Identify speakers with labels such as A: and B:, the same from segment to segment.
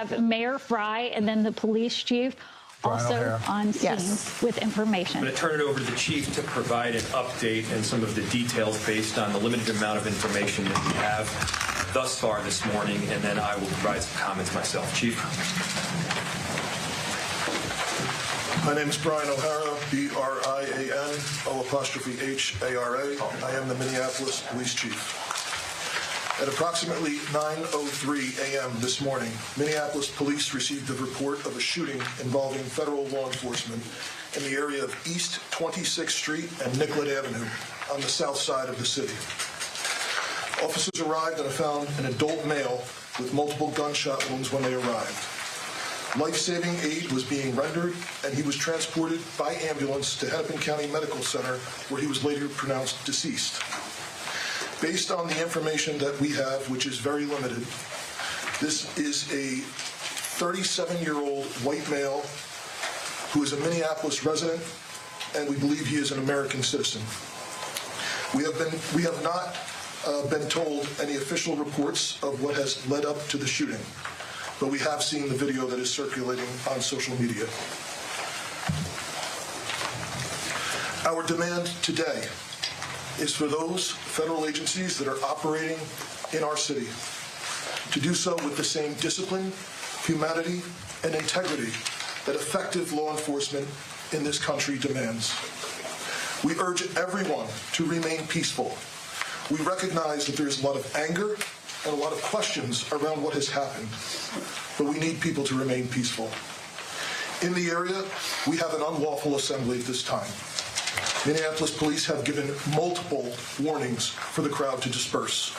A: have Mayor Frey and then the police chief also on scene with information.
B: I'm going to turn it over to the chief to provide an update and some of the details based on the limited amount of information that we have thus far this morning, and then I will provide some comments myself. Chief.
C: My name is Brian O'Hara, B-R-I-A-N, O''H-A-R-A. I am the Minneapolis Police Chief. At approximately 9:03 a.m. this morning, Minneapolis police received a report of a shooting involving federal law enforcement in the area of East 26th Street and Nicollet Avenue on the south side of the city. Officers arrived and found an adult male with multiple gunshot wounds when they arrived. Life-saving aid was being rendered, and he was transported by ambulance to Hennepin County Medical Center, where he was later pronounced deceased. Based on the information that we have, which is very limited, this is a 37-year-old white male who is a Minneapolis resident, and we believe he is an American citizen. We have not been told any official reports of what has led up to the shooting, but we have seen the video that is circulating on social media. Our demand today is for those federal agencies that are operating in our city to do so with the same discipline, humanity, and integrity that effective law enforcement in this country demands. We urge everyone to remain peaceful. We recognize that there is a lot of anger and a lot of questions around what has happened, but we need people to remain peaceful. In the area, we have an unlawful assembly at this time. Minneapolis police have given multiple warnings for the crowd to disperse.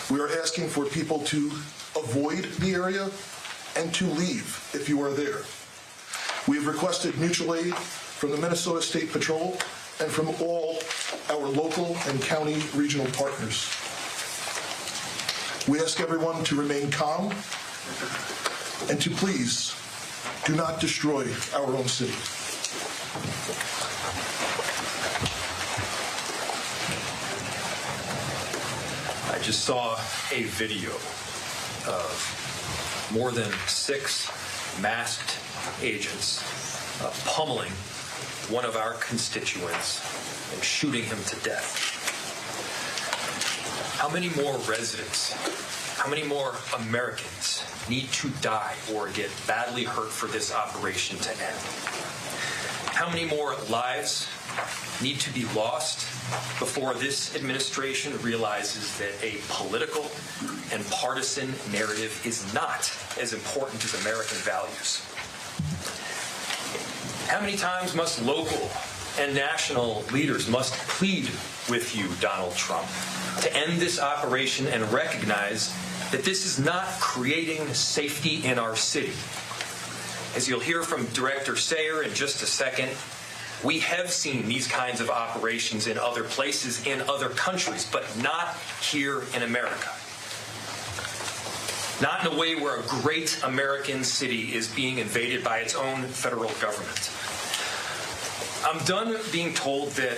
C: We are asking for people to avoid the area and to leave if you are there. We have requested mutual aid from the Minnesota State Patrol and from all our local and county regional partners. We ask everyone to remain calm and to please do not destroy our own city.
B: I just saw a video of more than 6 masked agents pummeling one of our constituents and shooting him to death. How many more residents, how many more Americans need to die or get badly hurt for this operation to end? How many more lives need to be lost before this administration realizes that a political and partisan narrative is not as important as American values? How many times must local and national leaders must plead with you, Donald Trump, to end this operation and recognize that this is not creating safety in our city? As you'll hear from Director Sayre in just a second, we have seen these kinds of operations in other places, in other countries, but not here in America. Not in a way where a great American city is being invaded by its own federal government. I'm done being told that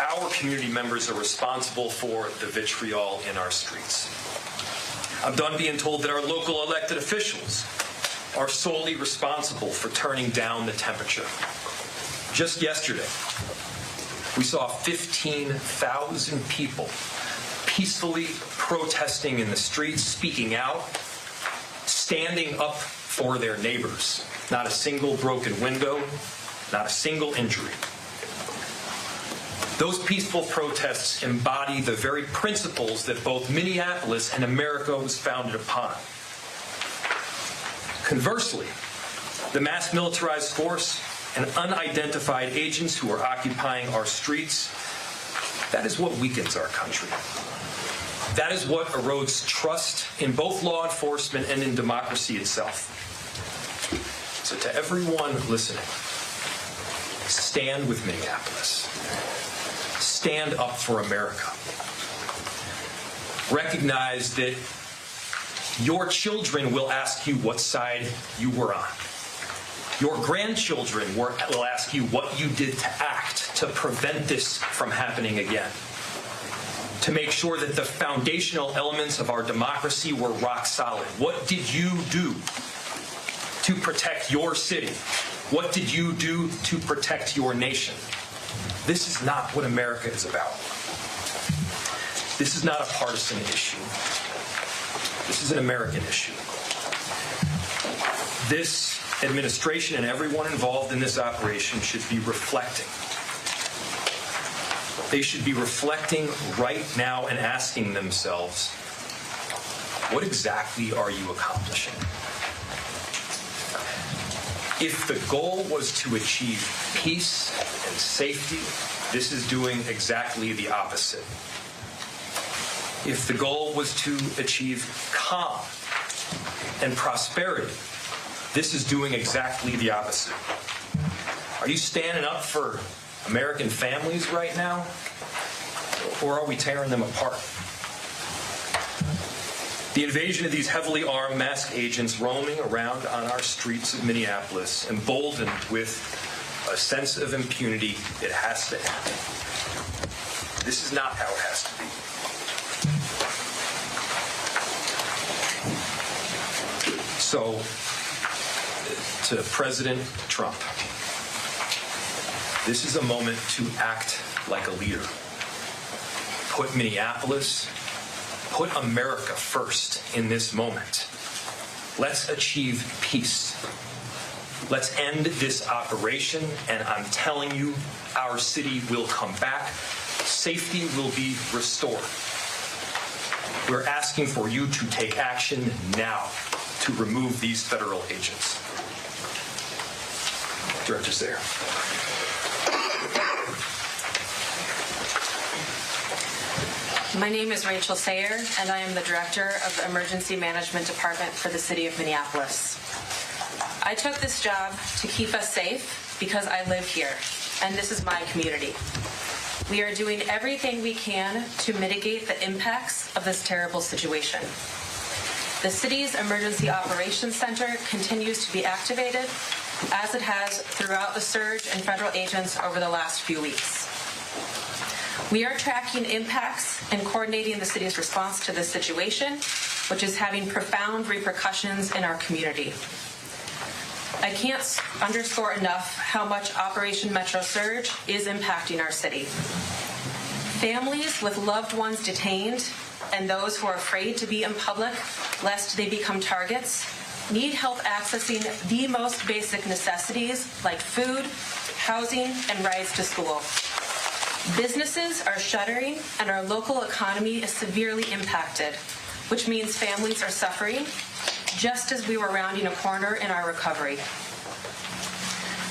B: our community members are responsible for the vitriol in our streets. I'm done being told that our local elected officials are solely responsible for turning down the temperature. Just yesterday, we saw 15,000 people peacefully protesting in the streets, speaking out, standing up for their neighbors. Not a single broken window, not a single injury. Those peaceful protests embody the very principles that both Minneapolis and America was founded upon. Conversely, the mass militarized force and unidentified agents who are occupying our streets, that is what weakens our country. That is what erodes trust in both law enforcement and in democracy itself. So to everyone listening, stand with Minneapolis. Stand up for America. Recognize that your children will ask you what side you were on. Your grandchildren will ask you what you did to act to prevent this from happening again. To make sure that the foundational elements of our democracy were rock solid. What did you do to protect your city? What did you do to protect your nation? This is not what America is about. This is not a partisan issue. This is an American issue. This administration and everyone involved in this operation should be reflecting. They should be reflecting right now and asking themselves, what exactly are you accomplishing? If the goal was to achieve peace and safety, this is doing exactly the opposite. If the goal was to achieve calm and prosperity, this is doing exactly the opposite. Are you standing up for American families right now, or are we tearing them apart? The invasion of these heavily armed masked agents roaming around on our streets of Minneapolis, emboldened with a sense of impunity, it has to end. This is not how it has to be. So, to President Trump, this is a moment to act like a leader. Put Minneapolis, put America first in this moment. Let's achieve peace. Let's end this operation, and I'm telling you, our city will come back. Safety will be restored. We're asking for you to take action now to remove these federal agents. Director Sayre.
D: My name is Rachel Sayre, and I am the Director of the Emergency Management Department for the City of Minneapolis. I took this job to keep us safe because I live here, and this is my community. We are doing everything we can to mitigate the impacts of this terrible situation. The city's Emergency Operations Center continues to be activated, as it has throughout the surge in federal agents over the last few weeks. We are tracking impacts and coordinating the city's response to this situation, which is having profound repercussions in our community. I can't underscore enough how much Operation Metro Surge is impacting our city. Families with loved ones detained and those who are afraid to be in public lest they become targets need help accessing the most basic necessities like food, housing, and rides to school. Businesses are shuttering and our local economy is severely impacted, which means families are suffering just as we were rounding a corner in our recovery.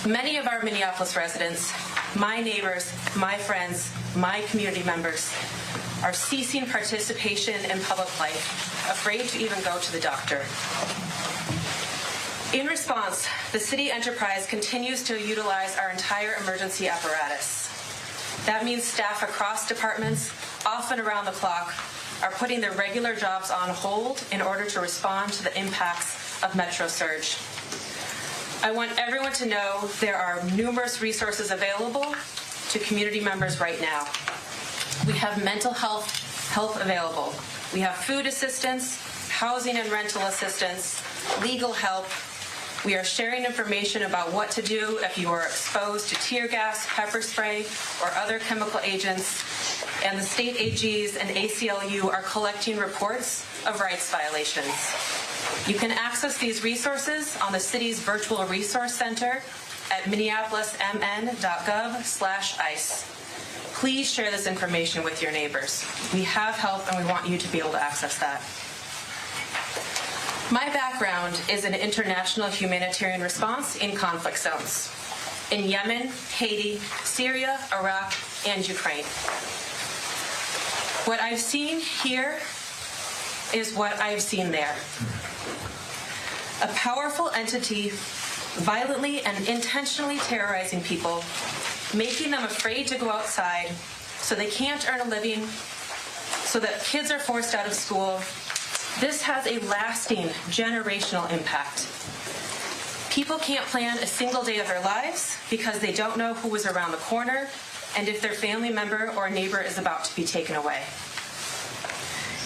D: Many of our Minneapolis residents, my neighbors, my friends, my community members, are ceasing participation in public life, afraid to even go to the doctor. In response, the city enterprise continues to utilize our entire emergency apparatus. That means staff across departments, often around the clock, are putting their regular jobs on hold in order to respond to the impacts of Metro Surge. I want everyone to know there are numerous resources available to community members right now. We have mental health help available. We have food assistance, housing and rental assistance, legal help. We are sharing information about what to do if you are exposed to tear gas, pepper spray, or other chemical agents. And the state AGs and ACLU are collecting reports of rights violations. You can access these resources on the city's virtual resource center at minneapolismn.gov/ICE. Please share this information with your neighbors. We have help and we want you to be able to access that. My background is in international humanitarian response in conflict zones in Yemen, Haiti, Syria, Iraq, and Ukraine. What I've seen here is what I've seen there. A powerful entity violently and intentionally terrorizing people, making them afraid to go outside so they can't earn a living, so that kids are forced out of school. This has a lasting generational impact. People can't plan a single day of their lives because they don't know who is around the corner and if their family member or neighbor is about to be taken away.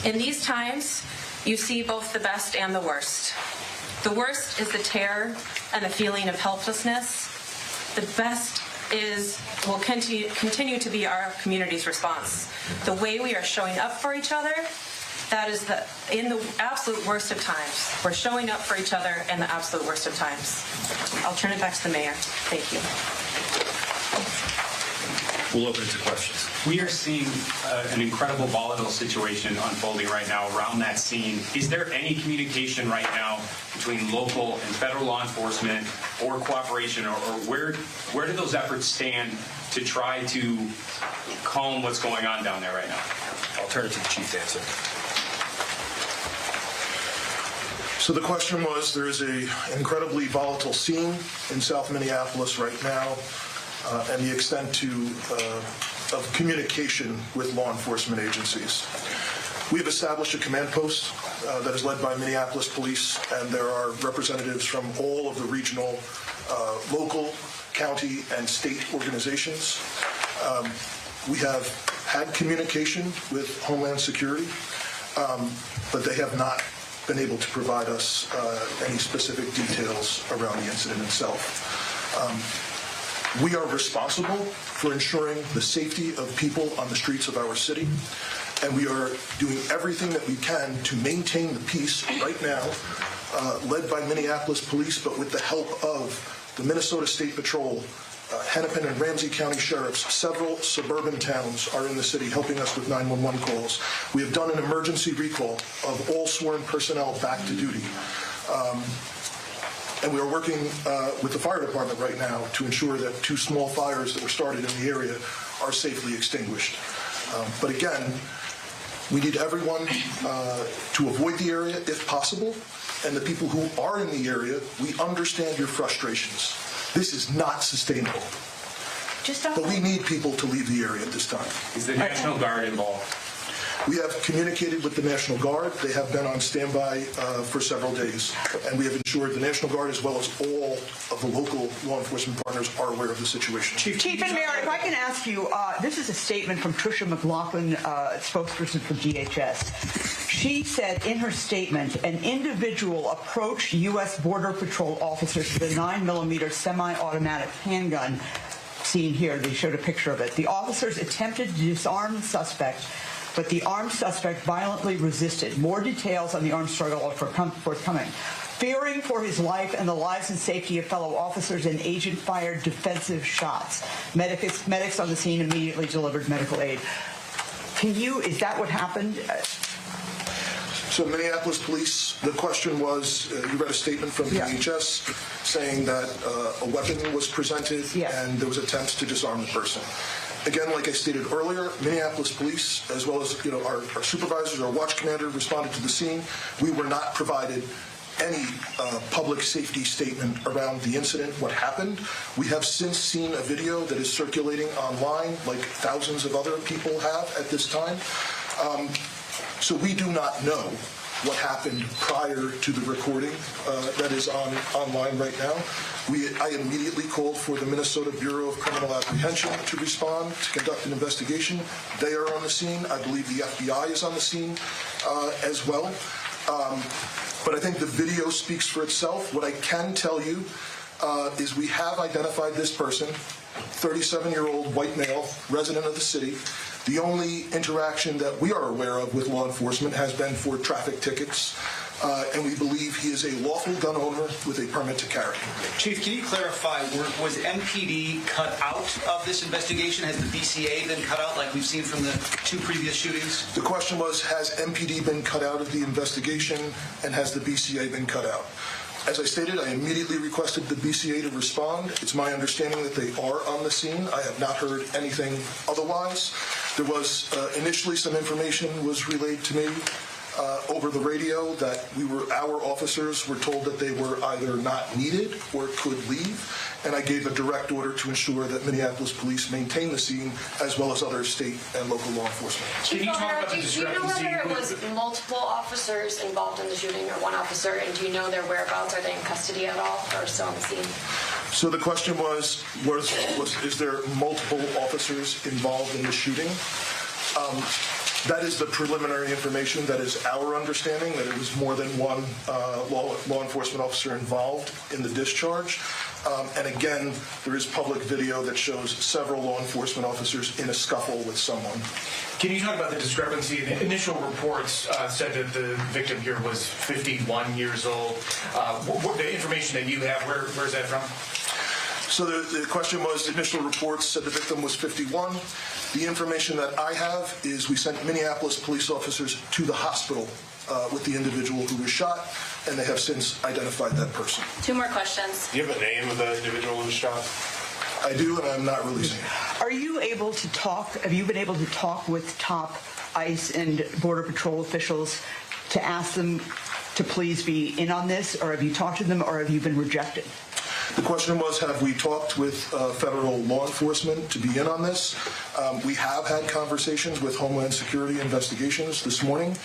D: In these times, you see both the best and the worst. The worst is the terror and the feeling of helplessness. The best will continue to be our community's response. The way we are showing up for each other, that is in the absolute worst of times. We're showing up for each other in the absolute worst of times. I'll turn it back to the mayor. Thank you.
B: We'll open it to questions.
E: We are seeing an incredible volatile situation unfolding right now around that scene. Is there any communication right now between local and federal law enforcement or cooperation, or where do those efforts stand to try to calm what's going on down there right now?
B: I'll turn it to the chief to answer.
C: So the question was, there is an incredibly volatile scene in South Minneapolis right now, and the extent of communication with law enforcement agencies. We have established a command post that is led by Minneapolis Police, and there are representatives from all of the regional, local, county, and state organizations. We have had communication with Homeland Security, but they have not been able to provide us any specific details around the incident itself. We are responsible for ensuring the safety of people on the streets of our city, and we are doing everything that we can to maintain the peace right now, led by Minneapolis Police, but with the help of the Minnesota State Patrol, Hennepin and Ramsey County Sheriffs. Several suburban towns are in the city helping us with 911 calls. We have done an emergency recall of all sworn personnel back to duty. And we are working with the fire department right now to ensure that 2 small fires that were started in the area are safely extinguished. But again, we need everyone to avoid the area if possible. And the people who are in the area, we understand your frustrations. This is not sustainable. But we need people to leave the area at this time.
E: Is the National Guard involved?
C: We have communicated with the National Guard. They have been on standby for several days. And we have ensured the National Guard, as well as all of the local law enforcement partners, are aware of the situation.
F: Chief and Mayor, if I can ask you, this is a statement from Tricia McLaughlin, spokesperson for DHS. She said in her statement, an individual approached U.S. Border Patrol officers with a 9mm semi-automatic handgun. Seen here, they showed a picture of it. The officers attempted to disarm the suspect, but the armed suspect violently resisted. More details on the armed struggle are forthcoming. Fearing for his life and the lives and safety of fellow officers, an agent fired defensive shots. Medics on the scene immediately delivered medical aid. Is that what happened?
C: So Minneapolis Police, the question was, you read a statement from DHS saying that a weapon was presented and there was attempts to disarm the person. Again, like I stated earlier, Minneapolis Police, as well as our supervisors, our watch commander, responded to the scene. We were not provided any public safety statement around the incident, what happened. We have since seen a video that is circulating online, like thousands of other people have at this time. So we do not know what happened prior to the recording that is online right now. I immediately called for the Minnesota Bureau of Criminal Apprehension to respond, to conduct an investigation. They are on the scene. I believe the FBI is on the scene as well. But I think the video speaks for itself. What I can tell you is we have identified this person, 37-year-old white male, resident of the city. The only interaction that we are aware of with law enforcement has been for traffic tickets, and we believe he is a lawful gun owner with a permit to carry.
G: Chief, can you clarify, was MPD cut out of this investigation? Has the BCA been cut out like we've seen from the 2 previous shootings?
C: The question was, has MPD been cut out of the investigation, and has the BCA been cut out? As I stated, I immediately requested the BCA to respond. It's my understanding that they are on the scene. I have not heard anything otherwise. There was initially some information was relayed to me over the radio that our officers were told that they were either not needed or could leave, and I gave a direct order to ensure that Minneapolis Police maintain the scene, as well as other state and local law enforcement.
H: Chief O'Hara, do you know whether it was multiple officers involved in the shooting or one officer, and do you know their whereabouts? Are they in custody at all, or still on the scene?
C: So the question was is there multiple officers involved in the shooting? That is the preliminary information. That is our understanding, that it was more than one law enforcement officer involved in the discharge. And again, there is public video that shows several law enforcement officers in a scuffle with someone.
I: Can you talk about the discrepancy? The initial reports said that the victim here was 51 years old. What the information that you have, where's that from?
C: So the question was, initial reports said the victim was 51. The information that I have is we sent Minneapolis police officers to the hospital with the individual who was shot, and they have since identified that person.
D: 2 more questions.
I: Do you have a name of the individual who was shot?
C: I do, and I'm not releasing it.
F: Are you able to talk? Have you been able to talk with top ICE and Border Patrol officials to ask them to please be in on this, or have you talked to them, or have you been rejected?
C: The question was, have we talked with federal law enforcement to be in on this? We have had conversations with Homeland Security Investigations this morning.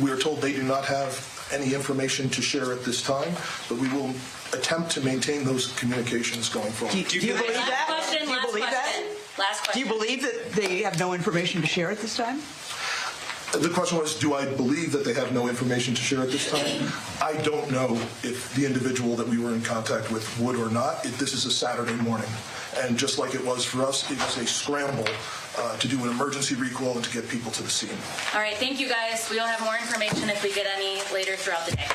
C: We are told they do not have any information to share at this time, but we will attempt to maintain those communications going forward.
F: Do you believe that?
D: Question,
F: Do you believe that?
D: Last question.
F: Do you believe that they have no information to share at this time?
C: The question was, do I believe that they have no information to share at this time? I don't know if the individual that we were in contact with would or not. This is a Saturday morning, and just like it was for us, it was a scramble to do an emergency recall and to get people to the scene.
D: All right, thank you guys. We'll have more information if we get any later throughout the day.